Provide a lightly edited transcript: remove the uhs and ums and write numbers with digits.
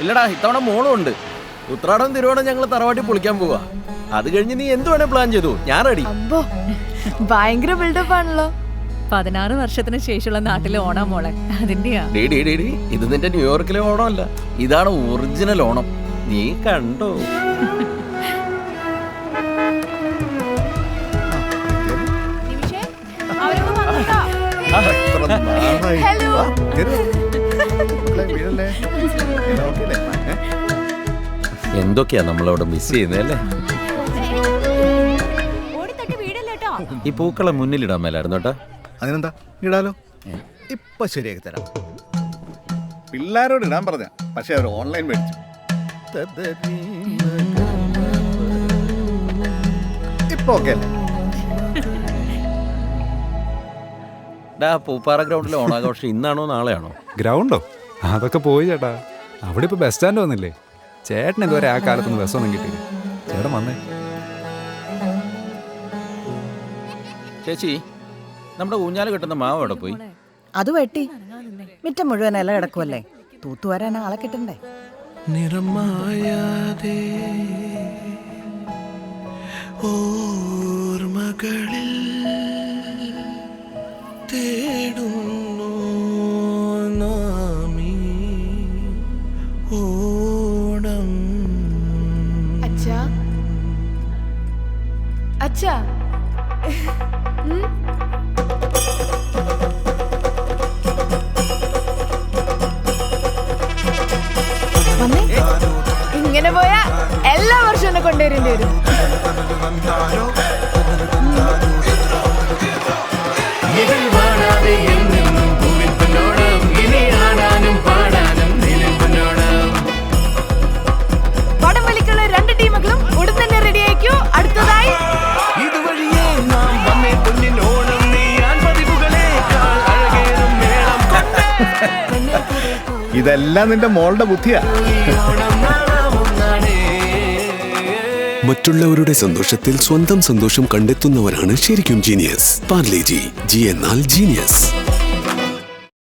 ഇല്ലടാ, ഇത്തവണ മോളും ഉണ്ട്. ഉത്രാടം തിരുവോണം ഞങ്ങൾ തറവാട്ടി പൊളിക്കാൻ പോവാ. അത് കഴിഞ്ഞ് നീ എന്ത് വേണേ പ്ലാൻ ചെയ്തു, ഞാൻ റെഡി. ഭയങ്കര ബിൽഡപ്പ് ആണല്ലോ. 16 വർഷത്തിന് ശേഷമുള്ള നാട്ടിലെ ഓണം മോളെ, അതിന്റെയാ. ഇത് നിന്റെ ന്യൂയോർക്കിലെ ഓണമല്ല, ഇതാണ് ഒറിജിനൽ ഓണം. നീ കണ്ടോ? എന്തൊക്കെയാ നമ്മളവിടെ മിസ് ചെയ്യുന്നല്ലേ. ഈ പൂക്കളെ മുന്നിലിടാൻ മേലായിരുന്നു കേട്ടോ. അതിനെന്താ, ഇടാലോ. ഇപ്പൊ ശരിയാക്കി തരാം. പിള്ളേരോട് ഇടാൻ പറഞ്ഞ, പക്ഷെ അവർ ഓൺലൈൻ മേടിച്ചു. ഇപ്പൊ ഓക്കെ അല്ലേ? പൂപ്പാറ ഗ്രൗണ്ടിലെ ഓണാഘോഷം ഇന്നാണോ നാളെയാണോ? ഗ്രൗണ്ടോ? അതൊക്കെ പോയി ചേട്ടാ. അവിടെ ഇപ്പൊ ബസ് സ്റ്റാൻഡ് വന്നില്ലേ. ചേട്ടൻ ഇതുവരെ ആ കാലത്തൊന്നും ബസ്സൊന്നും കിട്ടിയില്ല. ചേട്ടൻ വന്നേ. ചേച്ചി, നമ്മുടെ ഊഞ്ഞാല് കിട്ടുന്ന മാവ് അവിടെ പോയി. അത് വെട്ടി മിറ്റം മുഴുവൻ ഇല കിടക്കുമല്ലേ, തൂത്തുവരാൻ ആളെ കിട്ടണ്ടേ. നിറമായാതെ ഓർമ്മകളിൽ തേടുന്നു നാമീ ഓണം. അച്ഛാ, അച്ഛാ, ഇങ്ങനെ പോയാ എല്ലാ വർഷവും എന്നെ കൊണ്ടുവരേണ്ടി വരും. വടംവലിക്കുള്ള 2 ടീമുകളും ഉടൻ തന്നെ റെഡി ആയിക്കോ. അടുത്തതായി ഇതുവഴിയേ നാം വന്നേ പൊന്നിനോണം നീയാൻ പതിവുകളേക്കാൾ അഴകേറും മേളം കൊണ്ടേ. ഇതെല്ലാം നിന്റെ മോളുടെ ബുദ്ധിയാ. മറ്റുള്ളവരുടെ സന്തോഷത്തിൽ സ്വന്തം സന്തോഷം കണ്ടെത്തുന്നവരാണ് ശരിക്കും ജീനിയസ്. പാർലെ ജി എന്നാൽ ജീനിയസ്.